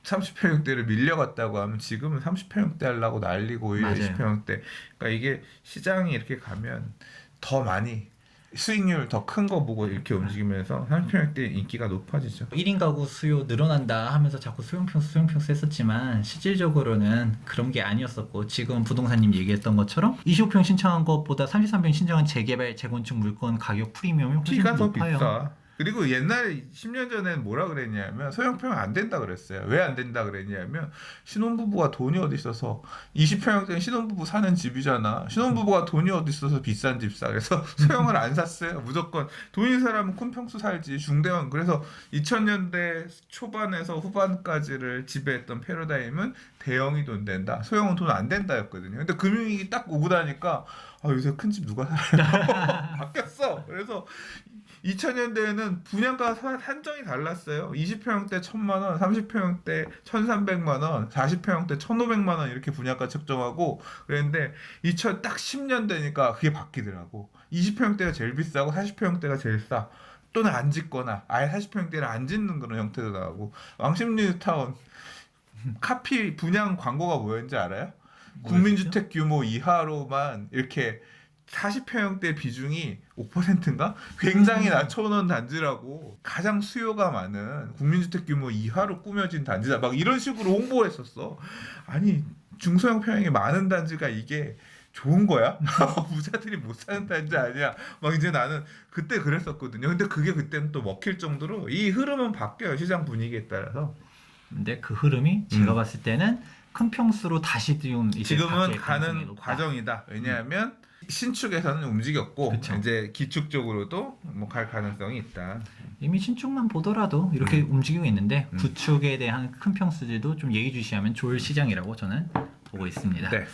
30평형대를 밀려갔다고 하면 지금은 30평형대 하려고 난리고 오히려 맞아요. 20평형대. 그러니까 이게 시장이 이렇게 가면 더 많이 수익률 더 큰 거 보고 이렇게 움직이면서 30평형대 인기가 높아지죠. 1인 가구 수요 늘어난다 하면서 자꾸 수용평수 했었지만 실질적으로는 그런 게 아니었었고, 지금 부동산님 얘기했던 것처럼 25평 신청한 것보다 33평 신청한 재개발 재건축 물건 가격 프리미엄이 훨씬 피가 더 높아요. 비싸. 그리고 옛날에 10년 전에는 뭐라 그랬냐면 소형평은 안 된다 그랬어요. 왜 안 된다 그랬냐면 신혼부부가 돈이 어디 있어서, 20평형대는 신혼부부 사는 집이잖아. 신혼부부가 돈이 어디 있어서 비싼 집 사. 그래서 소형을 안 샀어요. 무조건 돈 있는 사람은 큰 평수 살지, 중대형. 그래서 2000년대 초반에서 후반까지를 지배했던 패러다임은 대형이 돈 된다, 소형은 돈 안 된다였거든요. 근데 금융위기 딱 오고 나니까 요새 큰 집 누가 살아요? 바뀌었어. 그래서 2000년대에는 분양가 한정이 달랐어요. 20평형대 1000만 원, 30평형대 1300만 원, 40평형대 1500만 원 이렇게 분양가 책정하고 그랬는데 딱 10년 되니까 그게 바뀌더라고. 20평형대가 제일 비싸고 40평형대가 제일 싸. 또는 안 짓거나 아예 40평형대를 안 짓는 그런 형태도 나오고. 왕십리뉴타운 카피 분양 광고가 뭐였는지 알아요? 국민주택 규모 이하로만 이렇게 40평형대 비중이 5%인가? 굉장히 낮춰놓은 단지라고, 가장 수요가 많은 국민주택 규모 이하로 꾸며진 단지다, 막 이런 식으로 홍보했었어. 아니 중소형 평형이 많은 단지가 이게 좋은 거야? 부자들이 못 사는 단지 아니야? 막 이제 나는 그때 그랬었거든요. 근데 그게 그때는 또 먹힐 정도로 이 흐름은 바뀌어요, 시장 분위기에 따라서. 근데 그 흐름이 제가 봤을 때는 큰 평수로 다시 띄운 이제 지금은 바뀔 가능성이 가는 높다. 과정이다. 왜냐하면 신축에서는 움직였고 그쵸. 이제 기축 쪽으로도 뭐 갈 가능성이 있다. 이미 신축만 보더라도 이렇게 움직이고 있는데 구축에 대한 큰 평수들도 좀 예의주시하면 좋을 시장이라고 저는 보고 있습니다. 네.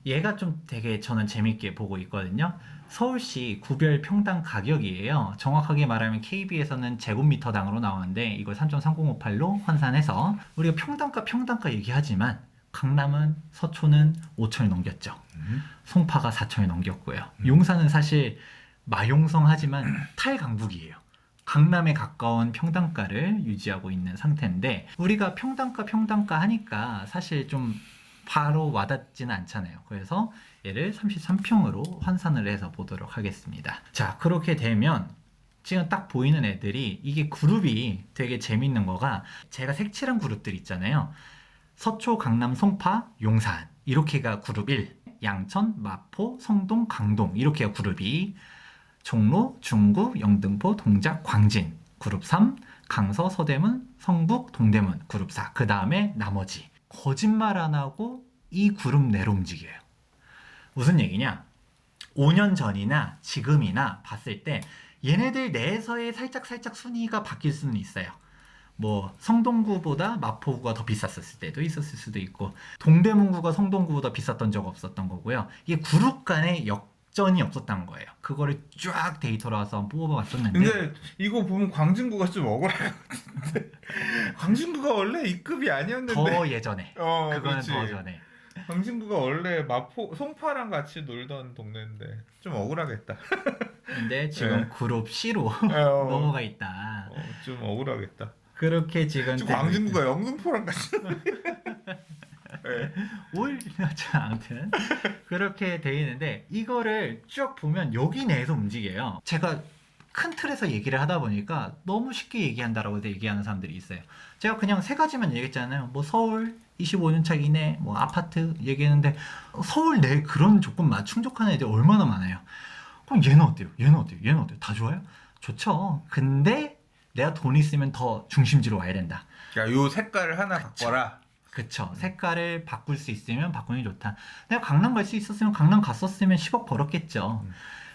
얘가 좀 되게 저는 재밌게 보고 있거든요. 서울시 구별 평당 가격이에요. 정확하게 말하면 KB에서는 제곱미터당으로 나오는데 이걸 3.3058로 환산해서 우리가 평당가 얘기하지만 강남은, 서초는 5천이 넘겼죠. 송파가 4천이 넘겼고요. 용산은 사실 마용성하지만 탈강북이에요. 강남에 가까운 평당가를 유지하고 있는 상태인데, 우리가 평당가 하니까 사실 좀 바로 와닿지는 않잖아요. 그래서 얘를 33평으로 환산을 해서 보도록 하겠습니다. 자, 그렇게 되면 지금 딱 보이는 애들이, 이게 그룹이 되게 재밌는 거가, 제가 색칠한 그룹들 있잖아요. 서초, 강남, 송파, 용산 이렇게가 그룹 1, 양천, 마포, 성동, 강동 이렇게가 그룹 2, 종로, 중구, 영등포, 동작, 광진 그룹 3, 강서, 서대문, 성북, 동대문 그룹 4. 그 다음에 나머지. 거짓말 안 하고 이 그룹 내로 움직여요. 무슨 얘기냐? 5년 전이나 지금이나 봤을 때 얘네들 내에서의 살짝 순위가 바뀔 수는 있어요. 뭐 성동구보다 마포구가 더 비쌌을 때도 있었을 수도 있고 동대문구가 성동구보다 비쌌던 적 없었던 거고요. 이게 그룹 간의 역전이 없었던 거예요. 그거를 쫙 데이터로 와서 뽑아봤었는데 근데 이거 보면 광진구가 좀 억울할 것 같은데 광진구가 원래 이 급이 아니었는데 더 예전에 그거는 그렇지. 더 전에 광진구가 원래 마포 송파랑 같이 놀던 동네인데 좀 억울하겠다. 근데 지금 네. 그룹 C로 넘어가 있다. 좀 억울하겠다. 그렇게 지금 지금 광진구가 영등포랑 같이 네. 오히려 아무튼 그렇게 돼 있는데 이거를 쭉 보면 여기 내에서 움직여요. 제가 큰 틀에서 얘기를 하다 보니까 너무 쉽게 얘기한다라고 얘기하는 사람들이 있어요. 제가 그냥 세 가지만 얘기했잖아요. 뭐 서울 25년차 이내 뭐 아파트 얘기했는데 서울 내 그런 조건만 충족하는 애들 얼마나 많아요. 그럼 얘는 어때요? 얘는 어때요? 얘는 어때요? 다 좋아요? 좋죠. 근데 내가 돈 있으면 더 중심지로 와야 된다. 야, 요 색깔을 하나 바꿔라. 그쵸. 색깔을 바꿀 수 있으면 바꾸는 게 좋다. 내가 강남 갈 수 있었으면 강남 갔었으면 10억 벌었겠죠.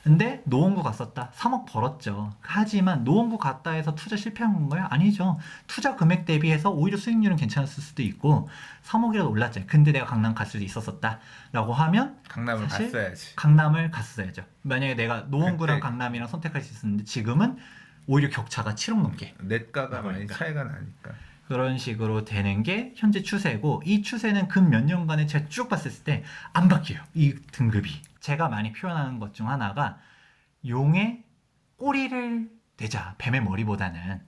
근데 노원구 갔었다. 3억 벌었죠. 하지만 노원구 갔다 해서 투자 실패한 건가요? 아니죠. 투자 금액 대비해서 오히려 수익률은 괜찮았을 수도 있고 3억이라도 올랐잖아요. 근데 내가 강남 갈 수도 있었었다. 라고 하면 강남을 사실 갔어야지. 강남을 갔어야죠. 만약에 내가 노원구랑 그때- 강남이랑 선택할 수 있었는데 지금은 오히려 격차가 7억 넘게 넷가가 많이 나오니까. 차이가 나니까. 그런 식으로 되는 게 현재 추세고 이 추세는 근 몇 년간에 제가 쭉 봤을 때 안 바뀌어요. 이 등급이. 제가 많이 표현하는 것 중 하나가 용의 꼬리를 내자. 뱀의 머리보다는.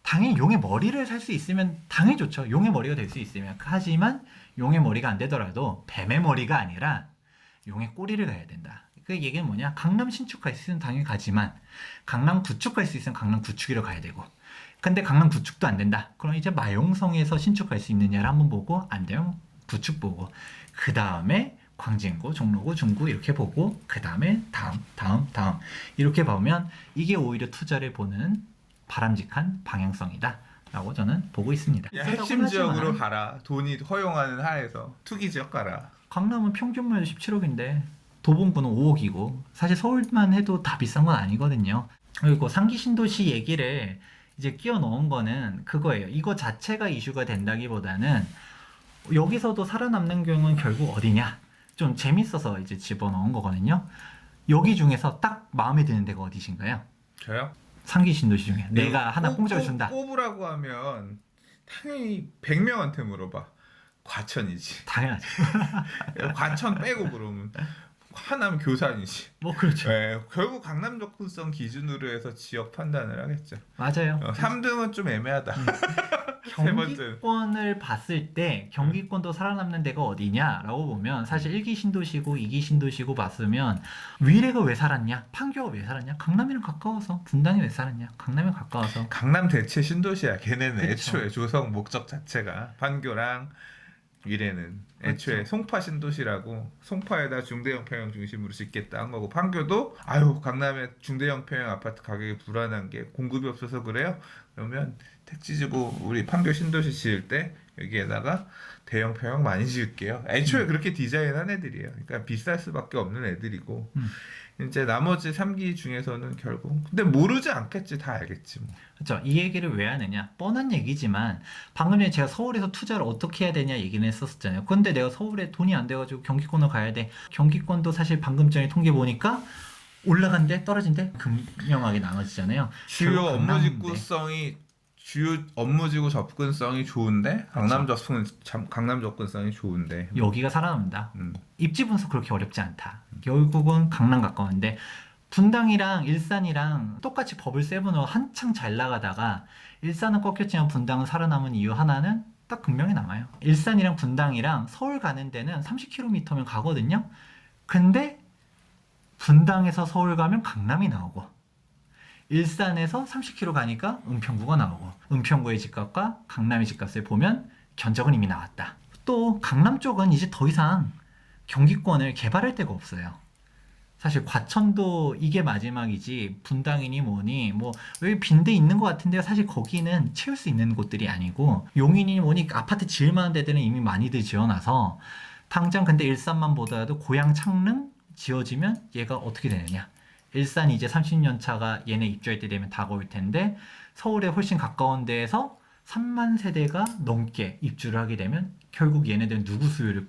당연히 용의 머리를 살 수 있으면 당연히 좋죠. 용의 머리가 될 수 있으면. 하지만 용의 머리가 안 되더라도 뱀의 머리가 아니라 용의 꼬리를 가야 된다. 그 얘기는 뭐냐? 강남 신축할 수 있으면 당연히 가지만 강남 구축할 수 있으면 강남 구축으로 가야 되고 근데 강남 구축도 안 된다. 그럼 이제 마용성에서 신축할 수 있느냐를 한번 보고 안 되면 구축 보고 그 다음에 광진구, 종로구, 중구 이렇게 보고 그 다음에 다음 이렇게 보면 이게 오히려 투자를 보는 바람직한 방향성이다. 라고 저는 보고 있습니다. 야, 핵심 지역으로 가라. 돈이 허용하는 하에서 투기 지역 가라. 강남은 평균만 17억인데 도봉구는 5억이고 사실 서울만 해도 다 비싼 건 아니거든요. 그리고 상기 신도시 얘기를 이제 끼워 넣은 거는 그거예요. 이거 자체가 이슈가 된다기보다는 여기서도 살아남는 경우는 결국 어디냐? 좀 재밌어서 이제 집어넣은 거거든요. 여기 중에서 딱 마음에 드는 데가 어디신가요? 저요? 상기 신도시 중에 내가 하나 공짜로 준다. 꼽으라고 하면 당연히 100명한테 물어봐. 과천이지. 당연하죠. 과천 빼고 그러면 하나면 교산이지. 뭐 그렇죠. 네, 결국 강남 접근성 기준으로 해서 지역 판단을 하겠죠. 맞아요. 3등은 좀 애매하다. 세 번째. 경기권을 봤을 때 경기권도 살아남는 데가 어디냐라고 보면 사실 1기 신도시고 2기 신도시고 봤으면 위례가 왜 살았냐? 판교가 왜 살았냐? 강남이랑 가까워서. 분당이 왜 살았냐? 강남이랑 가까워서. 강남 대체 신도시야. 걔네는 그쵸. 애초에 조성 목적 자체가 판교랑 위례는 애초에 그쵸. 송파 신도시라고 송파에다 중대형 평형 중심으로 짓겠다 한 거고 판교도 아유 강남에 중대형 평형 아파트 가격이 불안한 게 공급이 없어서 그래요. 그러면 택지 지고 우리 판교 신도시 지을 때 여기에다가 대형 평형 많이 지을게요. 애초에 그렇게 디자인한 애들이에요. 그러니까 비쌀 수밖에 없는 애들이고 이제 나머지 3기 중에서는 결국 근데 모르지 않겠지. 다 알겠지 뭐. 그렇죠. 이 얘기를 왜 하느냐? 뻔한 얘기지만 방금 전에 제가 서울에서 투자를 어떻게 해야 되냐 얘기는 했었잖아요. 근데 내가 서울에 돈이 안 돼가지고 경기권으로 가야 돼. 경기권도 사실 방금 전에 통계 보니까 올라간데 떨어진데 극명하게 나눠지잖아요. 주요 결국 업무 강남인데. 직구성이 주요 업무지구 접근성이 좋은데 강남 접근성이 좋은데 여기가 살아남는다. 음. 입지 분석 그렇게 어렵지 않다. 결국은 강남 가까운데 분당이랑 일산이랑 똑같이 버블 세븐으로 한창 잘 나가다가 일산은 꺾였지만 분당은 살아남은 이유 하나는 딱 극명히 남아요. 일산이랑 분당이랑 서울 가는 데는 30km면 가거든요. 근데 분당에서 서울 가면 강남이 나오고 일산에서 30km 가니까 은평구가 나오고 은평구의 집값과 강남의 집값을 보면 견적은 이미 나왔다. 또 강남 쪽은 이제 더 이상 경기권을 개발할 데가 없어요. 사실 과천도 이게 마지막이지 분당이니 뭐니 뭐 여기 빈데 있는 것 같은데요. 사실 거기는 채울 수 있는 곳들이 아니고 용인이 뭐니 아파트 지을 만한 데들은 이미 많이들 지어놔서 당장 근데 일산만 보더라도 고양 창릉 지어지면 얘가 어떻게 되느냐. 일산이 이제 30년 차가 얘네 입주할 때 되면 다가올 텐데 서울에 훨씬 가까운 데에서 3만 세대가 넘게 입주를 하게 되면 결국 얘네들은 누구 수요를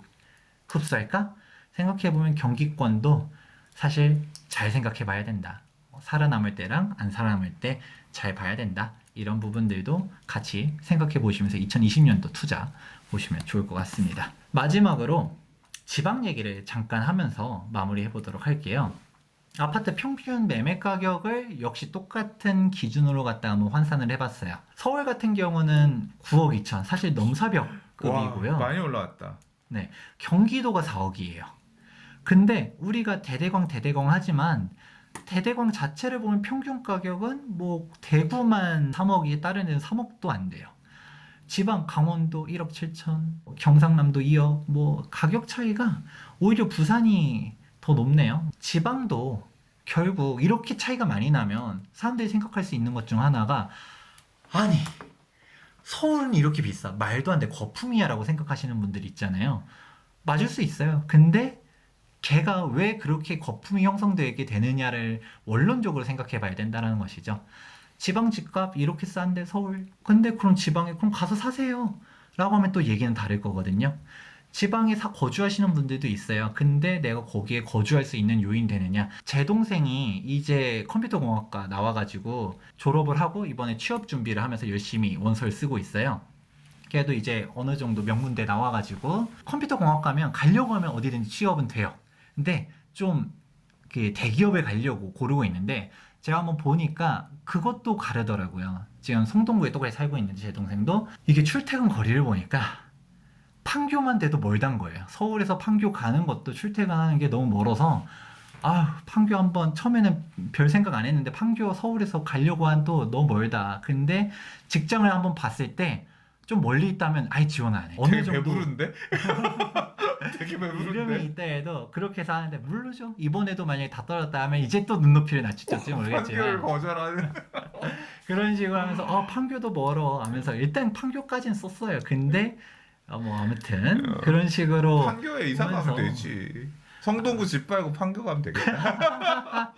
흡수할까? 생각해보면 경기권도 사실 잘 생각해봐야 된다. 살아남을 때랑 안 살아남을 때 잘 봐야 된다. 이런 부분들도 같이 생각해 보시면서 2020년도 투자 보시면 좋을 것 같습니다. 마지막으로 지방 얘기를 잠깐 하면서 마무리해 보도록 할게요. 아파트 평균 매매 가격을 역시 똑같은 기준으로 갖다 한번 환산을 해봤어요. 서울 같은 경우는 9억 2천, 사실 넘사벽급이고요. 와, 많이 올라왔다. 네, 경기도가 4억이에요. 근데 우리가 대대광 하지만 대대광 자체를 보면 평균 가격은 뭐 대구만 3억이 다른 데는 3억도 안 돼요. 지방 강원도 1억 7천, 경상남도 2억, 뭐 가격 차이가 오히려 부산이 더 높네요. 지방도 결국 이렇게 차이가 많이 나면 사람들이 생각할 수 있는 것 중 하나가, 아니 서울은 이렇게 비싸, 말도 안 돼, 거품이야 라고 생각하시는 분들이 있잖아요. 맞을 수 있어요. 근데 걔가 왜 그렇게 거품이 형성되게 되느냐를 원론적으로 생각해 봐야 된다는 것이죠. 지방 집값 이렇게 싼데 서울, 근데 그럼 지방에 그럼 가서 사세요 라고 하면 또 얘기는 다를 거거든요. 지방에 거주하시는 분들도 있어요. 근데 내가 거기에 거주할 수 있는 요인 되느냐. 제 동생이 이제 컴퓨터공학과 나와가지고 졸업을 하고 이번에 취업 준비를 하면서 열심히 원서를 쓰고 있어요. 걔도 이제 어느 정도 명문대 나와가지고 컴퓨터공학과면 가려고 하면 어디든지 취업은 돼요. 근데 좀 대기업에 가려고 고르고 있는데 제가 한번 보니까 그것도 가르더라고요. 지금 성동구에 똑같이 살고 있는데 제 동생도 이게 출퇴근 거리를 보니까 판교만 돼도 멀단 거예요. 서울에서 판교 가는 것도 출퇴근하는 게 너무 멀어서 판교 한번 처음에는 별 생각 안 했는데 판교 서울에서 가려고 한 또 너무 멀다. 근데 직장을 한번 봤을 때 좀 멀리 있다면 아예 지원 안 해. 되게 배부른데? 되게 이름이 배부른데? 있다 해도 그렇게 해서 하는데 모르죠. 이번에도 만약에 다 떨어졌다 하면 이제 또 눈높이를 낮추실지 판교를 모르겠지만 거절하는. 그런 식으로 하면서 판교도 멀어 하면서 일단 판교까지는 썼어요. 근데 뭐 아무튼 그런 식으로 판교에 이사 가면 하면서 되지. 성동구 집 말고 판교 가면 되겠다.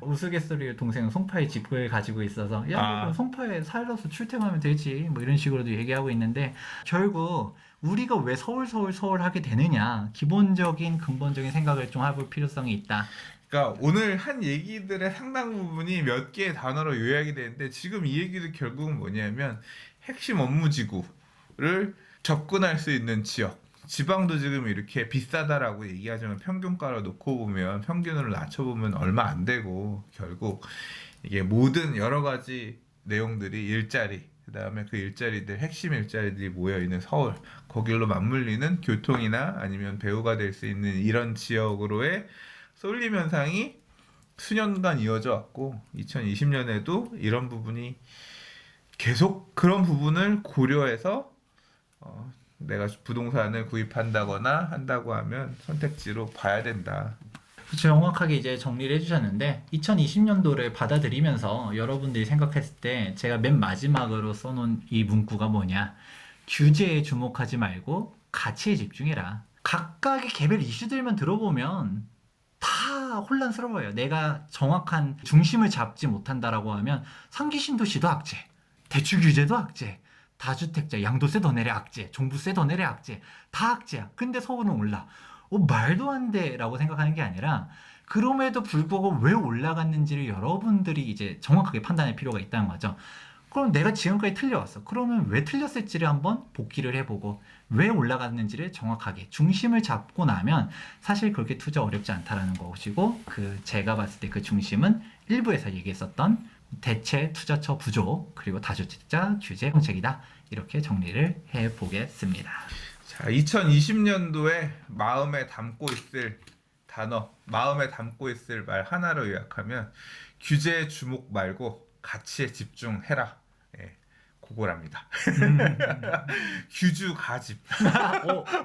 우스갯소리로 동생은 송파에 집을 가지고 있어서 야 그럼 송파에 살아서 출퇴근하면 되지 뭐 이런 식으로도 얘기하고 있는데 결국 우리가 왜 서울 하게 되느냐 기본적인 근본적인 생각을 좀 해볼 필요성이 있다. 그러니까 오늘 한 얘기들의 상당 부분이 몇 개의 단어로 요약이 되는데 지금 이 얘기도 결국은 뭐냐면 핵심 업무지구를 접근할 수 있는 지역. 지방도 지금 이렇게 비싸다라고 얘기하지만 평균가로 놓고 보면 평균으로 낮춰보면 얼마 안 되고 결국 이게 모든 여러 가지 내용들이 일자리 그다음에 그 일자리들 핵심 일자리들이 모여있는 서울 거길로 맞물리는 교통이나 아니면 배우가 될 수 있는 이런 지역으로의 쏠림 현상이 수년간 이어져 왔고 2020년에도 이런 부분이 계속 그런 부분을 고려해서 내가 부동산을 구입한다거나 한다고 하면 선택지로 봐야 된다. 그렇죠. 정확하게 이제 정리를 해주셨는데 2020년도를 받아들이면서 여러분들이 생각했을 때 제가 맨 마지막으로 써놓은 이 문구가 뭐냐. 규제에 주목하지 말고 가치에 집중해라. 각각의 개별 이슈들만 들어보면 다 혼란스러워요. 내가 정확한 중심을 잡지 못한다라고 하면 상기신도시도 악재, 대출 규제도 악재, 다주택자 양도세 더 내려 악재, 종부세 더 내려 악재, 다 악재야. 근데 서울은 올라. 말도 안 돼 라고 생각하는 게 아니라 그럼에도 불구하고 왜 올라갔는지를 여러분들이 이제 정확하게 판단할 필요가 있다는 거죠. 그럼 내가 지금까지 틀려왔어. 그러면 왜 틀렸을지를 한번 복기를 해보고 왜 올라갔는지를 정확하게 중심을 잡고 나면 사실 그렇게 투자 어렵지 않다라는 것이고 제가 봤을 때 그 중심은 일부에서 얘기했었던 대체 투자처 부족 그리고 다주택자 규제 정책이다. 이렇게 정리를 해보겠습니다. 자, 2020년도에 마음에 담고 있을 단어, 마음에 담고 있을 말 하나로 요약하면 규제에 주목 말고 가치에 집중해라. 예, 그거랍니다. 규주 가집.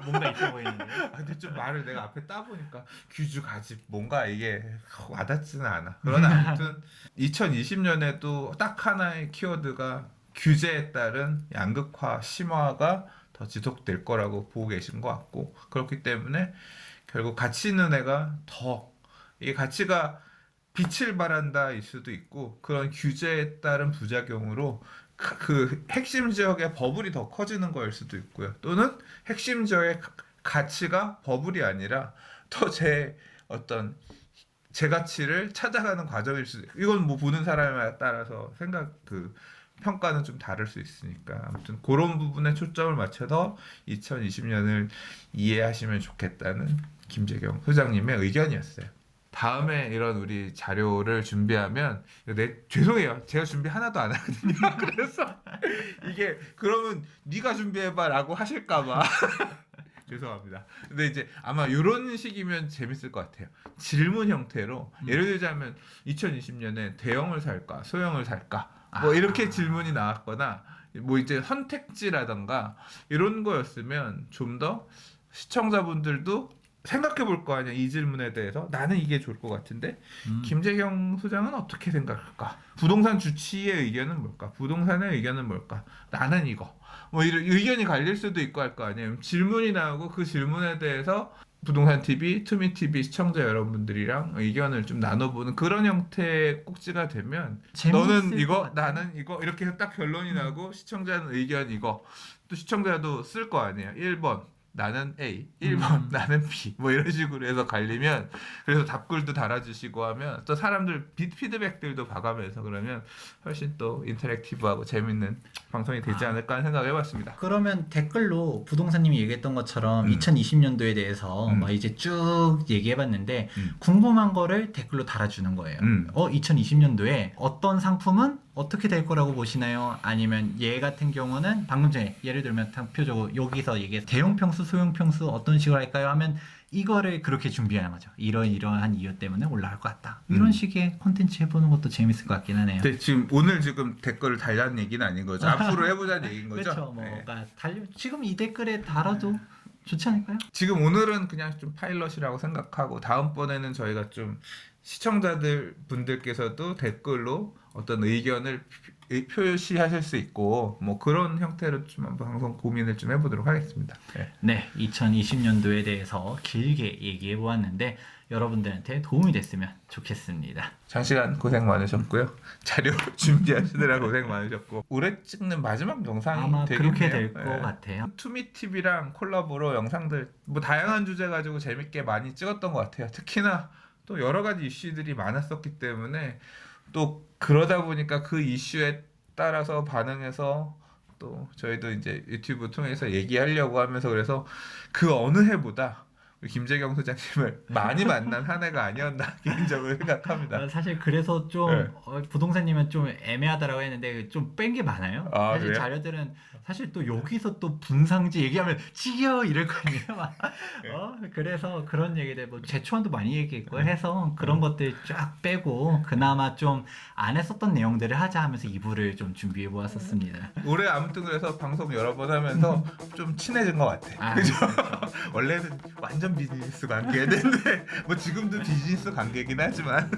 뭔가 있어 보이는데. 근데 좀 말을 내가 앞에 따보니까 규주 가집 뭔가 이게 와닿지는 않아. 그러나 아무튼 2020년에도 딱 하나의 키워드가 규제에 따른 양극화, 심화가 더 지속될 거라고 보고 계신 것 같고 그렇기 때문에 결국 가치 있는 애가 더 이 가치가 빛을 발한다일 수도 있고 그런 규제에 따른 부작용으로 그 핵심 지역의 버블이 더 커지는 거일 수도 있고요. 또는 핵심 지역의 가치가 버블이 아니라 더 어떤 제 가치를 찾아가는 과정일 수도 있고, 이건 뭐 보는 사람에 따라서 평가는 좀 다를 수 있으니까, 아무튼 그런 부분에 초점을 맞춰서 2020년을 이해하시면 좋겠다는 김재경 소장님의 의견이었어요. 다음에 이런 우리 자료를 준비하면, 죄송해요, 제가 준비 하나도 안 하거든요. 그래서 이게 그러면 네가 준비해봐라고 하실까봐 죄송합니다. 근데 이제 아마 이런 식이면 재밌을 것 같아요. 질문 형태로 예를 들자면 2020년에 대형을 살까 소형을 살까 뭐 이렇게 질문이 나왔거나, 뭐 이제 선택지라던가 이런 거였으면 좀 더 시청자분들도 생각해 볼 거 아니야. 이 질문에 대해서 나는 이게 좋을 것 같은데 김재경 소장은 어떻게 생각할까? 부동산 주치의 의견은 뭘까? 부동산의 의견은 뭘까? 나는 이거. 뭐 이런 의견이 갈릴 수도 있고 할 거 아니에요. 질문이 나오고 그 질문에 대해서 부동산 TV, 투미 TV 시청자 여러분들이랑 의견을 좀 나눠보는 그런 형태의 꼭지가 되면, 너는 이거, 나는 이거 이렇게 해서 딱 결론이 나고 시청자는 의견 이거, 또 시청자도 쓸 거 아니에요. 1번 나는 A, 1번 나는 B, 뭐 이런 식으로 해서 갈리면, 그래서 답글도 달아주시고 하면 또 사람들 피드백들도 봐가면서 그러면 훨씬 또 인터랙티브하고 재밌는 방송이 되지 않을까 하는 생각을 해봤습니다. 그러면 댓글로 부동산님이 얘기했던 것처럼 2020년도에 대해서 막 이제 쭉 얘기해봤는데 궁금한 거를 댓글로 달아주는 거예요. 2020년도에 어떤 상품은 어떻게 될 거라고 보시나요? 아니면 얘 같은 경우는 방금 전에 예를 들면 표적으로 여기서 얘기해 대형 평수, 소형 평수 어떤 식으로 할까요? 하면 이거를 그렇게 준비하는 거죠. 이러한 이유 때문에 올라갈 것 같다. 이런 식의 콘텐츠 해보는 것도 재밌을 것 같긴 하네요. 네, 오늘 댓글을 달라는 얘기는 아닌 거죠. 앞으로 해보자는 얘기인 거죠. 그렇죠. 네. 지금 이 댓글에 달아도 좋지 않을까요? 지금 오늘은 그냥 좀 파일럿이라고 생각하고, 다음번에는 저희가 좀 시청자들 분들께서도 댓글로 어떤 의견을 표시하실 수 있고, 뭐 그런 형태로 좀 한번 방송 고민을 좀 해보도록 하겠습니다. 네, 2020년도에 대해서 길게 얘기해 보았는데 여러분들한테 도움이 됐으면 좋겠습니다. 장시간 고생 많으셨고요. 자료 준비하시느라 고생 많으셨고, 올해 찍는 마지막 영상이 아마 되겠네요. 그렇게 될 것 같아요. 투미 TV랑 콜라보로 영상들 뭐 다양한 주제 가지고 재밌게 많이 찍었던 것 같아요. 특히나 또 여러 가지 이슈들이 많았었기 때문에, 또 그러다 보니까 그 이슈에 따라서 반응해서 또 저희도 이제 유튜브 통해서 얘기하려고 하면서, 그래서 그 어느 해보다 우리 김재경 소장님을 많이 만난 한 해가 아니었나 개인적으로 생각합니다. 사실 그래서 좀 네. 부동산님은 좀 애매하다라고 했는데 좀 뺀 게 많아요. 아, 사실 그래요? 자료들은 사실 또 여기서 또 분상지 얘기하면 지겨 이럴 거 아니에요. 네. 그래서 그런 얘기들 뭐 제초안도 많이 얘기했고 해서 그런 것들 쫙 빼고 그나마 좀 안 했었던 내용들을 하자 하면서 2부를 좀 준비해 보았었습니다. 올해 아무튼 그래서 방송 여러 번 하면서 좀 친해진 것 같아. 그죠? 원래는 완전 비즈니스 관계였는데 뭐 지금도 비즈니스 관계긴 하지만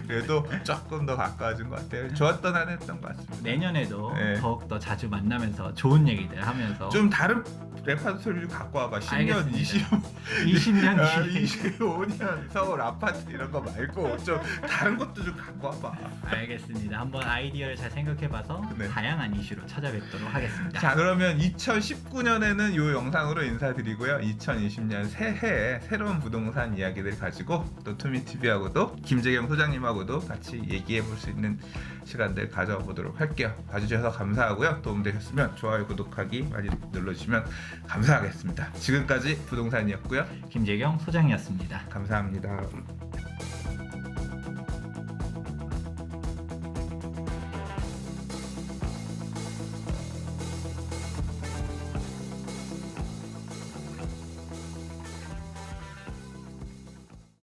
그래도 조금 더 가까워진 것 같아요. 좋았던 한 해였던 것 같습니다. 내년에도 네. 더욱더 자주 만나면서 좋은 얘기들 하면서 좀 다른 레파토리를 갖고 와봐. 10년, 20년 뒤에 25년 서울 아파트 이런 거 말고 좀 다른 것도 좀 갖고 와봐. 알겠습니다. 한번 아이디어를 잘 생각해봐서 네. 다양한 이슈로 찾아뵙도록 하겠습니다. 자, 그러면 2019년에는 이 영상으로 인사드리고요. 2020년 새해에 새로운 부동산 이야기들 가지고 또 투미TV하고도 김재경 소장님하고도 같이 얘기해 볼 수 있는 시간들 가져보도록 할게요. 봐주셔서 감사하고요. 도움되셨으면 좋아요, 구독하기 많이 눌러주시면 감사하겠습니다. 지금까지 부동산이었고요. 김재경 소장이었습니다. 감사합니다.